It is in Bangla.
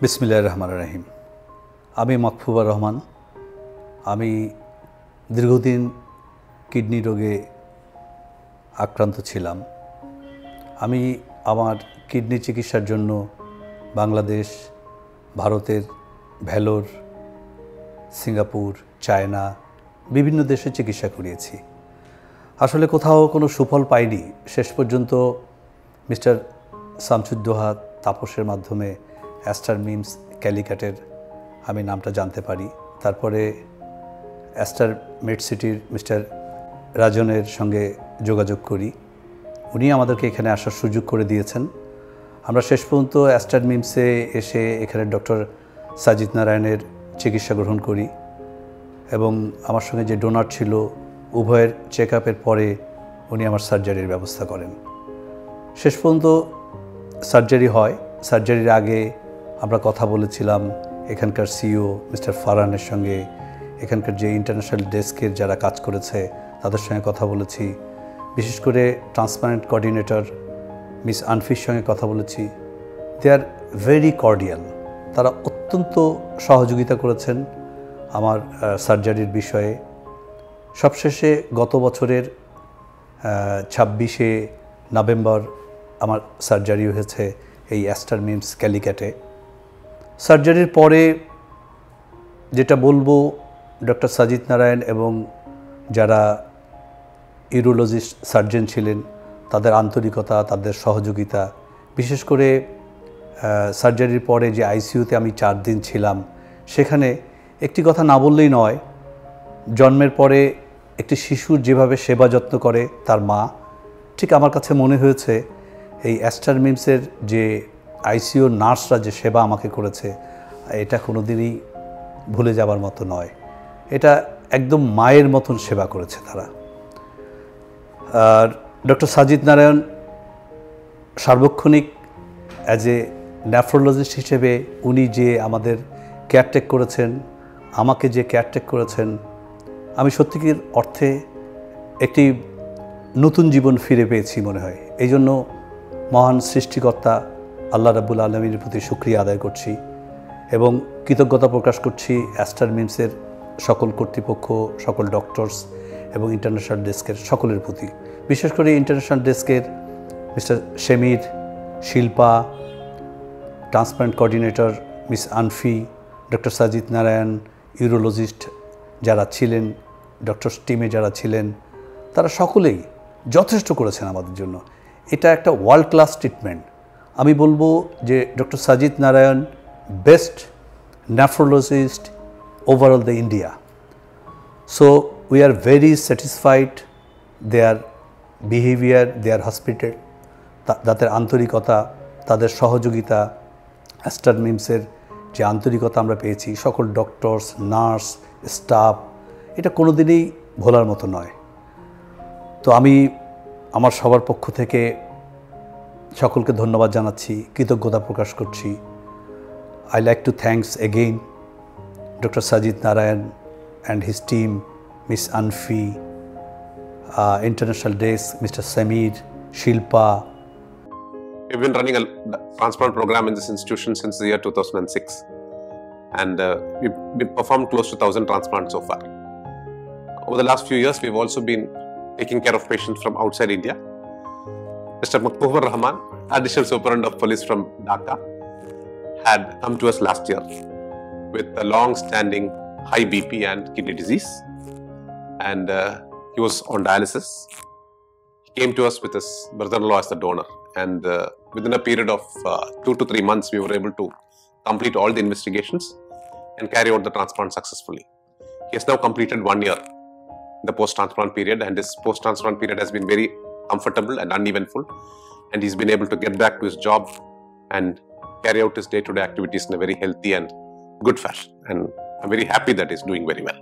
বিসমিল্লাহির রহমানির রহিম। আমি মাকফুবুর রহমান। আমি দীর্ঘদিন কিডনি রোগে আক্রান্ত ছিলাম। আমি আমার কিডনি চিকিৎসার জন্য বাংলাদেশ, ভারতের ভেলোর, সিঙ্গাপুর, চায়না বিভিন্ন দেশে চিকিৎসা করিয়েছি। আসলে কোথাও কোনো সুফল পাইনি। শেষ পর্যন্ত মিস্টার শামসুদ্দোহা তাপসের মাধ্যমে অ্যাস্টার মিমস ক্যালিকাটের আমি নামটা জানতে পারি। তারপরে অ্যাস্টার মেডসিটির মিস্টার রাজনের সঙ্গে যোগাযোগ করি। উনি আমাদেরকে এখানে আসার সুযোগ করে দিয়েছেন। আমরা শেষ পর্যন্ত অ্যাস্টার মিমসে এসে এখানে ডক্টর সাজিদ নারায়ণের চিকিৎসা গ্রহণ করি এবং আমার সঙ্গে যে ডোনার ছিল উভয়ের চেক আপের পরে উনি আমার সার্জারির ব্যবস্থা করেন। শেষ পর্যন্ত সার্জারি হয়। সার্জারির আগে আমরা কথা বলেছিলাম এখানকার সিইও মিস্টার ফারহানের সঙ্গে, এখানকার যে ইন্টারন্যাশনাল ডেস্কের যারা কাজ করেছে তাদের সঙ্গে কথা বলেছি। বিশেষ করে ট্রান্সপ্লান্ট কোঅর্ডিনেটর মিস আনফির সঙ্গে কথা বলেছি। দে আর ভেরি কর্ডিয়াল। তারা অত্যন্ত সহযোগিতা করেছেন আমার সার্জারির বিষয়ে। সবশেষে গত বছরের 26শে নভেম্বর আমার সার্জারি হয়েছে এই অ্যাস্টার মিমস ক্যালিকাটে। সার্জারির পরে যেটা বলবো, ডক্টর সাজিদ নারায়ণ এবং যারা ইউরোলজিস্ট সার্জন ছিলেন তাদের আন্তরিকতা, তাদের সহযোগিতা, বিশেষ করে সার্জারির পরে যে আইসিইউতে আমি 4 দিন ছিলাম, সেখানে একটি কথা না বললেই নয়। জন্মের পরে একটি শিশুর যেভাবে সেবা যত্ন করে তার মা, ঠিক আমার কাছে মনে হয়েছে এই অ্যাস্টার মিমসের যে আইসিইউ নার্সরা যে সেবা আমাকে করেছে এটা কোনো দিনই ভুলে যাবার মতো নয়। এটা একদম মায়ের মতন সেবা করেছে তারা। আর ডক্টর সাজিদ নারায়ণ সার্বক্ষণিক অ্যাজ এ নেফ্রোলজিস্ট হিসেবে উনি যে আমাদের কেয়ারটেক করেছেন, আমাকে যে কেয়ারটেক করেছেন, আমি সত্যিকার অর্থে একটি নতুন জীবন ফিরে পেয়েছি মনে হয়। এই জন্য মহান সৃষ্টিকর্তা আল্লাহ রাব্বুল আলামিনের প্রতি শুকরিয়া আদায় করছি এবং কৃতজ্ঞতা প্রকাশ করছি অ্যাস্টার মিমসের সকল কর্তৃপক্ষ, সকল ডক্টরস এবং ইন্টারন্যাশনাল ডেস্কের সকলের প্রতি। বিশেষ করে ইন্টারন্যাশনাল ডেস্কের mister Shemir, Shilpa, transplant coordinator miss Anfi, doctor Sajid Narayan, urologist যারা ছিলেন, ডক্টরস টিমে যারা ছিলেন, তারা সকলেই যথেষ্ট করেছেন আমাদের জন্য। এটা একটা ওয়ার্ল্ড ক্লাস ট্রিটমেন্ট। আমি বলবো যে doctor Sajid Narayan best nephrologist overall the India. So we are very satisfied their behaviour, their hospital, তাদের আন্তরিকতা, তাদের সহযোগিতা, অ্যাস্টার মিমসের যে আন্তরিকতা আমরা পেয়েছি, সকল ডক্টরস, নার্স, স্টাফ, এটা কোনো দিনই ভোলার মতো নয়। তো আমি আমার সবার পক্ষ থেকে সকলকে ধন্যবাদ জানাচ্ছি, কৃতজ্ঞতা প্রকাশ করছি। I like to thanks again doctor Sajid Narayan and his team, miss Anfi, international desk, Mr. Samir, Shilpa. We've been running a transplant program in this institution since the year 2006, and we've performed close to 1,000 transplants so far. Over the last few years, we've also been taking care of patients from outside India. Mr. Makhfubur Rahman, Additional Superintendent of Police from Dhaka, had come to us last year with a long-standing high BP and kidney disease, and he was on dialysis. He came to us with his brother-in-law as the donor, and within a period of 2 to 3 months, we were able to complete all the investigations and carry out the transplant successfully. He has now completed 1 year in the post-transplant period, and his post-transplant period has been very comfortable and uneventful, and he's been able to get back to his job and carry out his day-to-day activities in a very healthy and good fashion, and I'm very happy that he's doing very well.